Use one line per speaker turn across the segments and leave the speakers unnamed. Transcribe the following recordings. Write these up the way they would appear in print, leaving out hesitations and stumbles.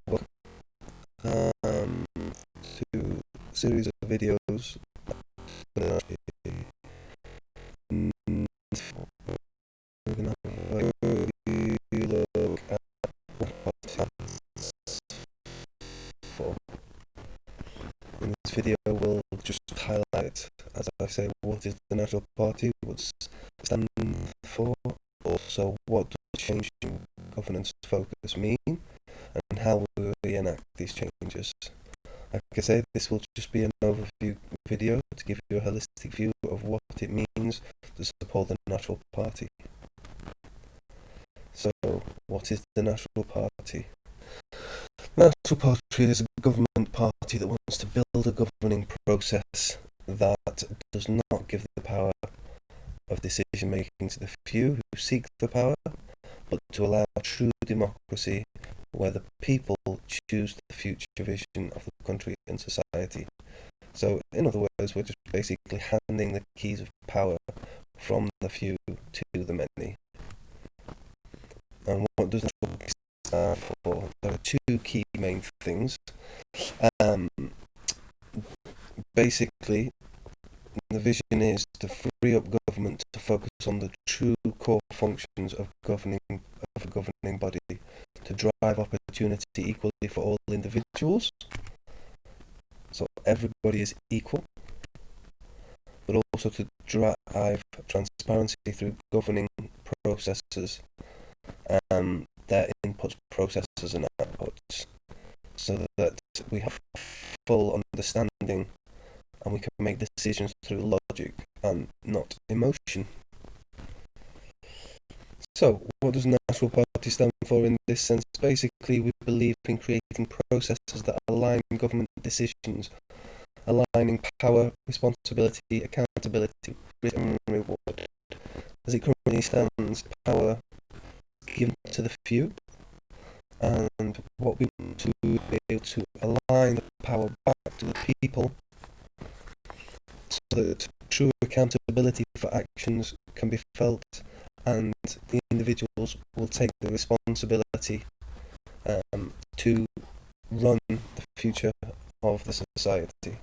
welcome to a series of videos. We're going to have a look at what stands for. In this video, we'll just highlight, as I say, what is the National Party, what's it stand for, also what does changing governance focus mean, and how will we enact these changes. Like I say, this will just be an overview video to give you a holistic view of what it means to support the National Party. So, what is the National Party? The National Party is a government party that wants to build a governing process that does not give the power of decision making to the few who seek the power, but to allow true democracy where the people choose the future vision of the country and society. So, in other words, we're just basically handing the keys of power from the few to the many. And what does that stand for? There are two key main things. Basically, the vision is to free up government to focus on the true core functions of a governing body, to drive opportunity equally for all individuals, so everybody is equal, but also to drive transparency through governing processes, their inputs, processes and outputs, so that we have full understanding and we can make decisions through logic and not emotion. So, what does National Party stand for in this sense? Basically, we believe in creating processes that align government decisions, aligning power, responsibility, accountability, risk and reward. As it currently stands, power is given to the few, and what we want to be able to align the power back to the people, so that true accountability for actions can be felt and the individuals will take the responsibility to run the future of the society.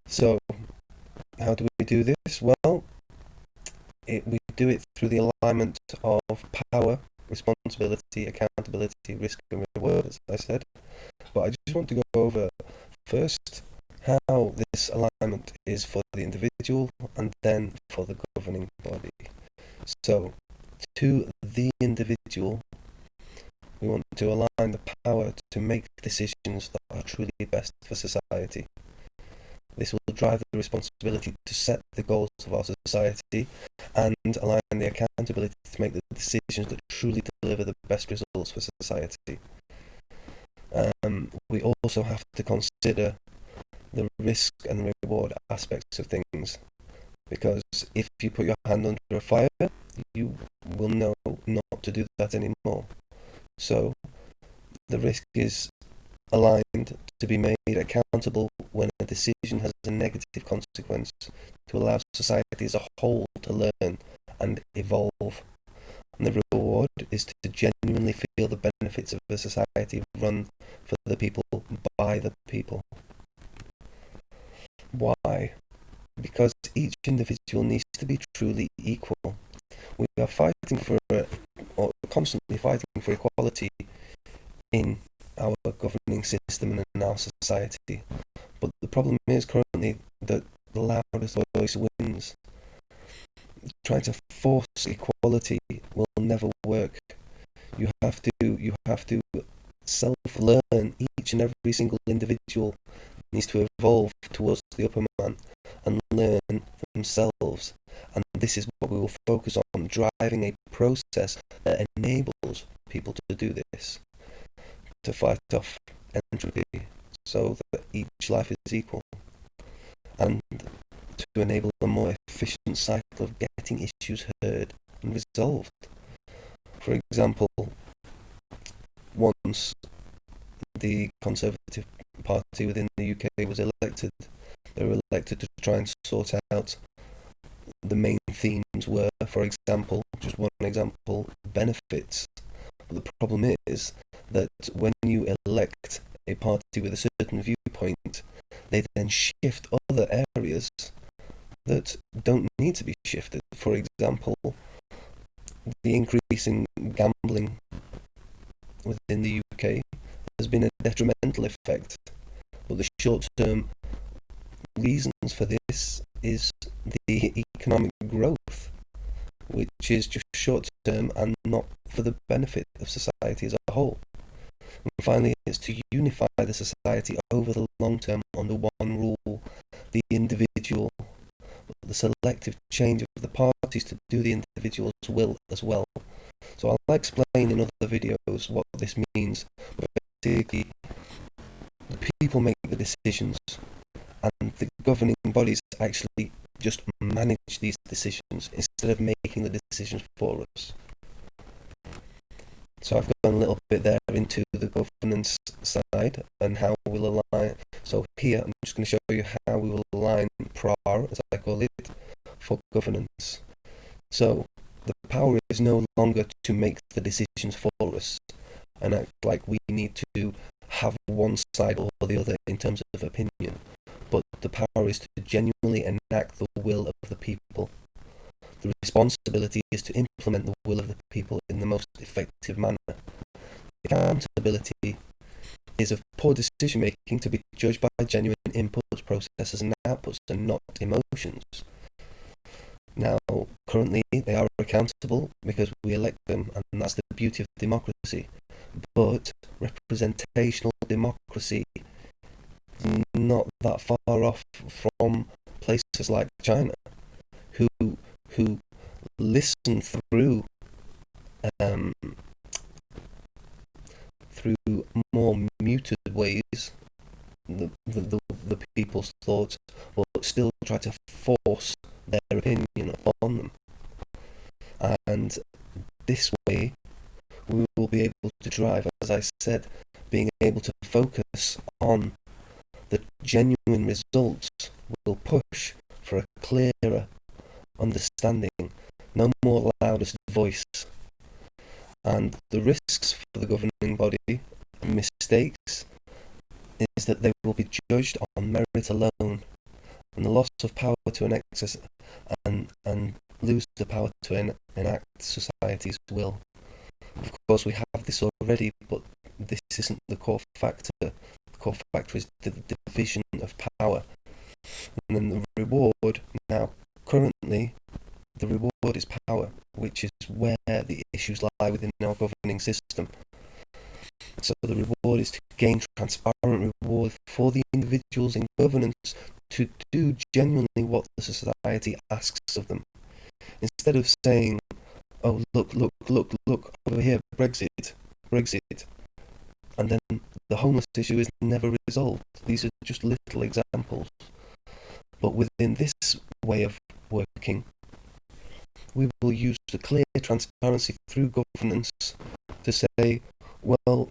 So, how do we do this? Well, we do it through the alignment of power, responsibility, accountability, risk and reward, as I said. But I just want to go over first how this alignment is for the individual and then for the governing body. So, to the individual, we want to align the power to make decisions that are truly best for society. This will drive the responsibility to set the goals of our society and align the accountability to make the decisions that truly deliver the best results for society. We also have to consider the risk and reward aspects of things, because if you put your hand under a fire, you will know not to do that anymore. So the risk is aligned to be made accountable when a decision has a negative consequence, to allow society as a whole to learn and evolve. And the reward is to genuinely feel the benefits of a society run for the people, by the people. Why? Because each individual needs to be truly equal. We are fighting for, or constantly fighting for equality in our governing system and in our society. But the problem is currently that the loudest voice wins. Trying to force equality will never work. You have to self-learn. Each and every single individual needs to evolve towards the upper man and learn themselves. And this is what we will focus on, driving a process that enables people to do this, to fight off entropy, so that each life is equal, and to enable a more efficient cycle of getting issues heard and resolved. For example, once the Conservative Party within the UK was elected, they were elected to try and sort out the main themes were, for example, just one example, benefits. But the problem is that when you elect a party with a certain viewpoint, they then shift other areas that don't need to be shifted. For example, the increase in gambling within the UK has been a detrimental effect, but the short-term reasons for this is the economic growth, which is just short-term and not for the benefit of society as a whole. And finally, it's to unify the society over the long term under one rule, the individual, the selective change of the parties to do the individual's will as well. So I'll explain in other videos what this means. But basically, the people make the decisions, and the governing bodies actually just manage these decisions instead of making the decisions for us. So I've gone a little bit there into the governance side and how we'll align. So here I'm just going to show you how we will align PRAR, as I call it, for governance. So the power is no longer to make the decisions for us and act like we need to have one side or the other in terms of opinion, but the power is to genuinely enact the will of the people. The responsibility is to implement the will of the people in the most effective manner. Accountability is of poor decision making to be judged by genuine inputs, processes and outputs and not emotions. Now, currently they are accountable because we elect them, and that's the beauty of democracy. But representational democracy is not that far off from places like China, who listen through more muted ways the people's thoughts, but still try to force their opinion upon them. And this way we will be able to drive, as I said, being able to focus on the genuine results will push for a clearer understanding, no more loudest voice. And the risks for the governing body, mistakes, is that they will be judged on merit alone, and the loss of power to an excess and lose the power to enact society's will. Of course, we have this already, but this isn't the core factor. The core factor is the division of power. And then the reward, now, currently, the reward is power, which is where the issues lie within our governing system. So the reward is to gain transparent reward for the individuals in governance to do genuinely what the society asks of them. Instead of saying, oh, look over here, Brexit, and then the homeless issue is never resolved. These are just little examples. But within this way of working, we will use the clear transparency through governance to say, well,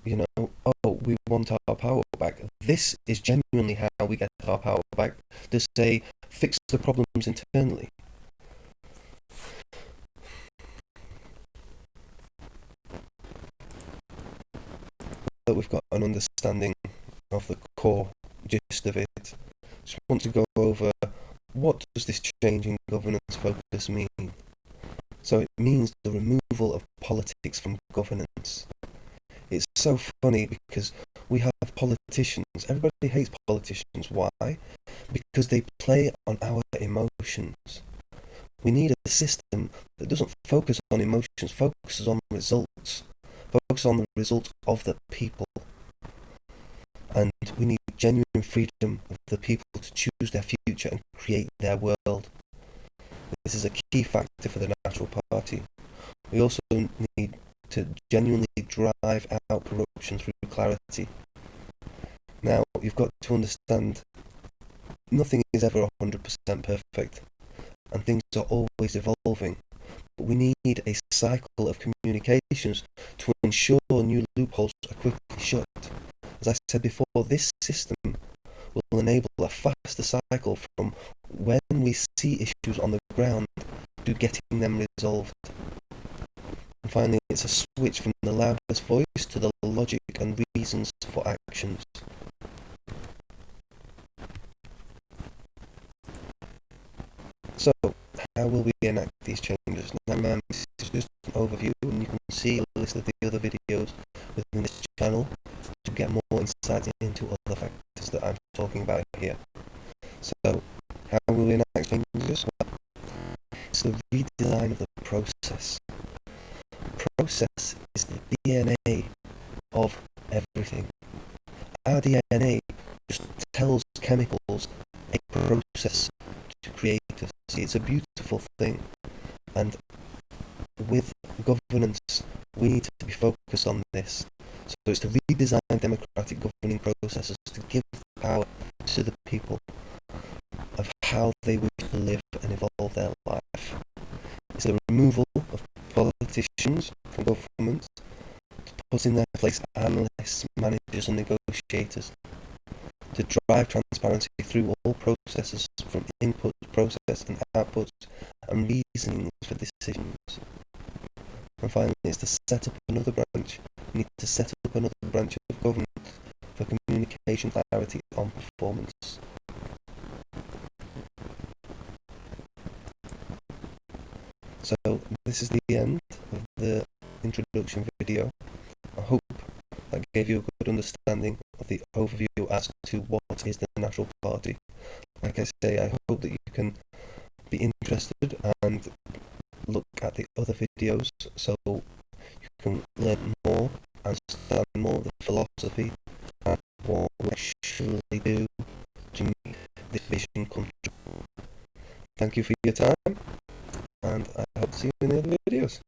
we want our power back. This is genuinely how we get our power back, to say, fix the problems internally. That we've got an understanding of the core gist of it. Just want to go over, what does this change in governance focus mean? So it means the removal of politics from governance. It's so funny because we have politicians, everybody hates politicians. Why? Because they play on our emotions. We need a system that doesn't focus on emotions, focuses on results, focuses on the results of the people. And we need genuine freedom of the people to choose their future and create their world. This is a key factor for the National Party. We also need to genuinely drive out corruption through clarity. Now, you've got to understand, nothing is ever 100% perfect, and things are always evolving. But we need a cycle of communications to ensure new loopholes are quickly shut. As I said before, this system will enable a faster cycle from when we see issues on the ground to getting them resolved. And finally, it's a switch from the loudest voice to the logic and reasons for actions. So, how will we enact these changes? Now, this is just an overview, and you can see a list of the other videos within this channel to get more insight into other factors that I'm talking about here. So, how will we enact changes? Well, it's the redesign of the process. Process is the DNA of everything. Our DNA just tells chemicals a process to create us. It's a beautiful thing, and with governance, we need to be focused on this. So it's to redesign democratic governing processes to give power to the people of how they wish to live and evolve their life. It's the removal of politicians from government to put in their place analysts, managers and negotiators to drive transparency through all processes from input, process and output and reasonings for decisions. And finally, it's to set up another branch. We need to set up another branch of government for communication clarity on performance. So this is the end of the introduction video. I hope that gave you a good understanding of the overview as to what is the National Party. Like I say, I hope that you can be interested and look at the other videos so you can learn more, understand more of the philosophy and what we actually do to make this vision come true. Thank you for your time, and I hope to see you in the other videos.